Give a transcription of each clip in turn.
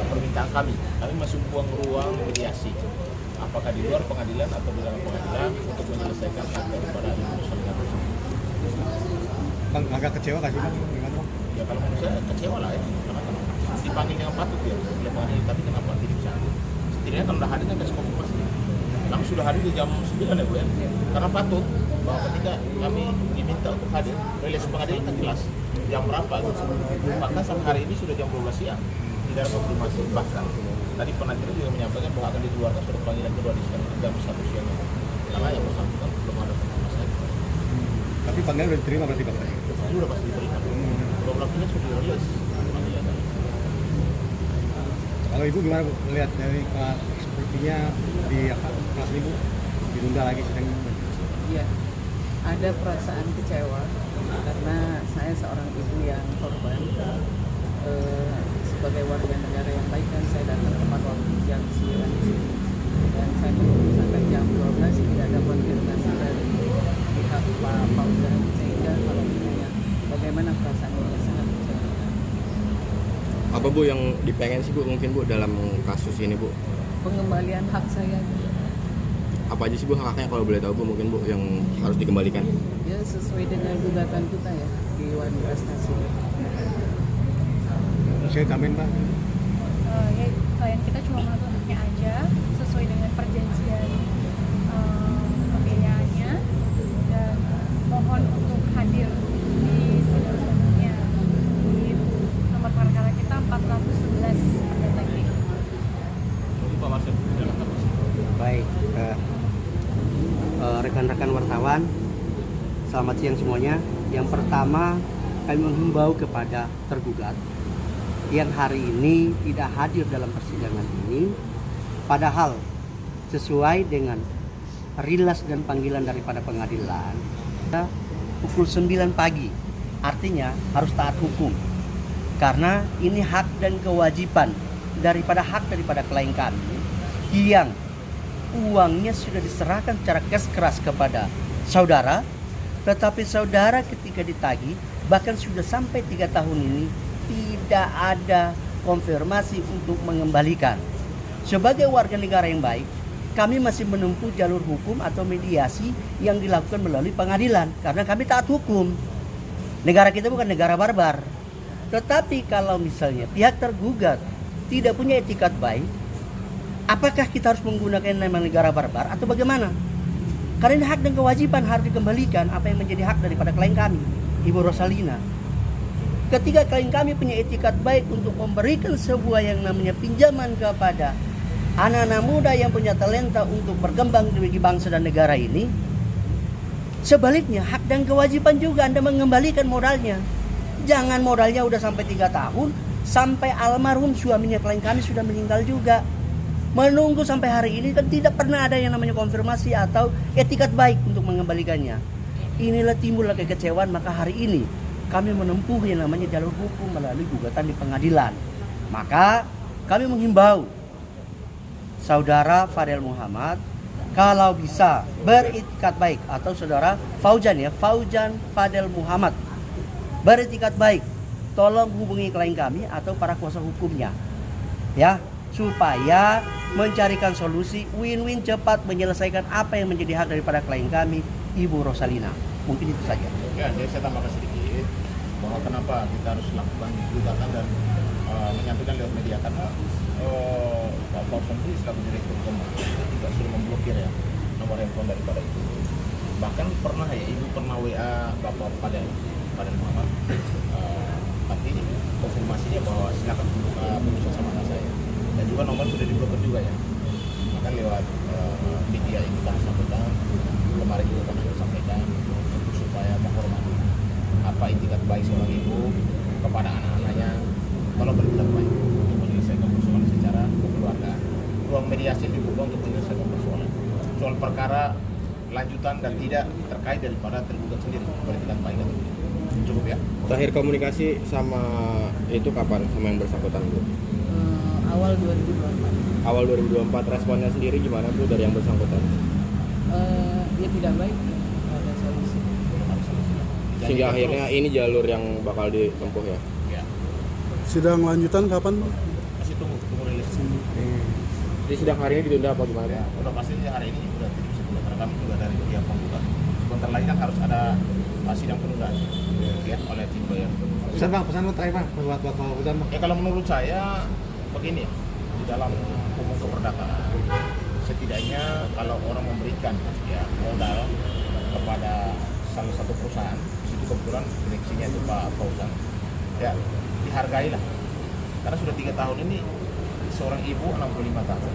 Permintaan kami masih buang ruang mediasi, apakah di luar pengadilan atau di dalam pengadilan untuk menyelesaikan hak daripada Ibu Rosalina. Bang, agak kecewa kasih Bang, gimana Bang? Ya kalau menurut saya kecewa lah ya, karena kan dipanggil yang patut ya oleh pengadilan, tapi kenapa tidak bisa hadir? Setidaknya kalau udah hadir kan kasih konfirmasi. Kami sudah hadir di jam 9 ya Bu ya, karena patut bahwa ketika kami diminta untuk hadir, rilis pengadilan kan jelas jam berapa gitu. Bahkan sampai hari ini sudah jam 12 siang tidak ada konfirmasi. Bahkan tadi penantian juga menyampaikan bahwa akan dikeluarkan surat panggilan kedua di jam 1 siang, karena yang bersangkutan belum ada konfirmasi. Tapi panggilan udah diterima berarti Bang? Sudah pasti diterima. Beberapa sudah rilis panggilan. Kalau Ibu gimana Bu? Melihat dari sepertinya di kelas Ibu ditunda lagi sidang. Iya, ada perasaan kecewa karena saya seorang ibu yang korban. Sebagai warga negara yang baik kan saya datang tepat waktu jam 9 di sini dan saya menunggu sampai jam 12 tidak ada konfirmasi dari pihak Pak Fauzan, sehingga kalau ditanya bagaimana perasaan ini sangat kecewa. Apa Bu yang dipengen sih Bu mungkin Bu dalam kasus ini Bu? Pengembalian hak saya. Apa aja sih Bu haknya kalau boleh tahu Bu mungkin Bu yang harus dikembalikan? Ya sesuai dengan gugatan kita ya di Dewan Prestasi. Saya tambahin Pak. Ya klien kita cuma menuntut haknya aja sesuai dengan perjanjian pembiayaannya, dan mohon untuk hadir di sidang selanjutnya di nomor perkara kita 411 Perdata ini. Pak Marcel, silakan. Baik, rekan-rekan wartawan, selamat siang semuanya. Yang pertama, kami menghimbau kepada tergugat yang hari ini tidak hadir dalam persidangan ini, padahal sesuai dengan rilas dan panggilan daripada pengadilan pukul 9 pagi, artinya harus taat hukum karena ini hak dan kewajiban daripada klien kami yang uangnya sudah diserahkan secara keras kepada saudara, tetapi saudara ketika ditagih bahkan sudah sampai 3 tahun ini tidak ada konfirmasi untuk mengembalikan. Sebagai warga negara yang baik, kami masih menempuh jalur hukum atau mediasi yang dilakukan melalui pengadilan karena kami taat hukum. Negara kita bukan negara barbar. Tetapi kalau misalnya pihak tergugat tidak punya etikat baik, apakah kita harus menggunakan nama negara barbar atau bagaimana? Karena ini hak dan kewajiban harus dikembalikan apa yang menjadi hak daripada klien kami, Ibu Rosalina. Ketika klien kami punya etikat baik untuk memberikan sebuah yang namanya pinjaman kepada anak-anak muda yang punya talenta untuk berkembang bagi bangsa dan negara ini, sebaliknya hak dan kewajiban juga Anda mengembalikan modalnya. Jangan modalnya udah sampai 3 tahun, sampai almarhum suaminya klien kami sudah meninggal juga. Menunggu sampai hari ini kan tidak pernah ada yang namanya konfirmasi atau etikat baik untuk mengembalikannya. Inilah timbullah kekecewaan, maka hari ini kami menempuh yang namanya jalur hukum melalui gugatan di pengadilan. Maka kami menghimbau saudara Fadel Muhammad kalau bisa beretikat baik, atau saudara Fauzan Fadel Muhammad beretikat baik, tolong hubungi klien kami atau para kuasa hukumnya ya, supaya mencarikan solusi win-win cepat menyelesaikan apa yang menjadi hak daripada klien kami, Ibu Rosalina. Mungkin itu saja. Ya, jadi saya tambahkan sedikit bahwa kenapa kita harus lakukan gugatan dan menyampaikan lewat media, karena Pak Fauzan itu selaku direktur juga sudah memblokir ya nomor handphone daripada itu. Bahkan pernah ya Ibu pernah WA Bapak Fadel Muhammad, tapi konfirmasinya bahwa silakan berusaha sama anak saya, dan juga nomor sudah diblokir juga ya. Maka lewat media ini kami sampaikan, kemarin juga kami sudah sampaikan supaya menghormati apa itikat baik seorang ibu kepada anak-anaknya, kalau bertindak baik untuk menyelesaikan persoalan secara kekeluargaan. Ruang mediasi dibuka untuk menyelesaikan persoalan soal perkara lanjutan dan tidak terkait daripada tergugat sendiri bertindak baik atau tidak. Cukup ya. Terakhir komunikasi sama itu kapan sama yang bersangkutan Bu? Awal 2024. Awal 2024, responnya sendiri gimana Bu dari yang bersangkutan? Ya tidak baik, ada solusi Sehingga kita akhirnya terus. ini jalur yang bakal ditempuh ya. Ya, Sidang lanjutan kapan, Pak? masih tunggu rilis. Jadi sidang hari ini ditunda apa gimana? Ya, udah pastinya hari ini udah tidak bisa ditunda karena kami juga dari pihak penggugat. Sebentar lagi kan harus ada sidang penundaan ya oleh tim lawyer. Pesan bang, pesan terakhir bang, buat pesan bang. Ya kalau menurut saya begini, di dalam hukum keperdataan setidaknya kalau orang memberikan ya modal kepada salah satu perusahaan, di situ kebetulan direksinya itu Pak Fauzan, ya dihargailah. Karena sudah 3 tahun ini seorang ibu 65 tahun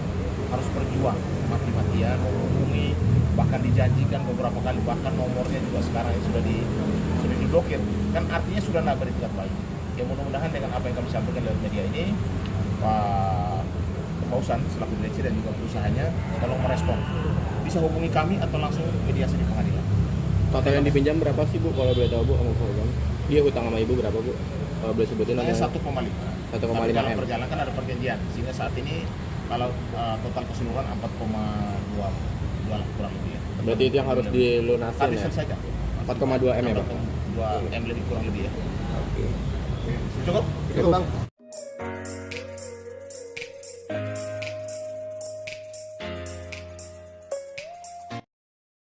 harus berjuang mati-matian menghubungi, bahkan dijanjikan beberapa kali, bahkan nomornya juga sekarang sudah diblokir. Kan artinya sudah tidak beritikat baik. Ya mudah-mudahan dengan apa yang kami sampaikan lewat media ini, Pak Fauzan selaku direksi dan juga perusahaannya tolong merespon. Bisa hubungi kami atau langsung mediasi di pengadilan. Total yang dipinjam berapa sih Bu kalau boleh tahu Bu? Dia utang sama Ibu berapa Bu? Kalau boleh sebutin Hanya namanya. 1,5. 1,5 Tapi dalam M. perjalanan kan ada perjanjian. Sehingga saat ini kalau total keseluruhan 4,2 kurang lebih ya. Berarti itu yang harus dilunasin Kami ya? selesaikan. 4,2 M ya Pak? 4,2 M lebih kurang lebih ya. Cukup? Cukup.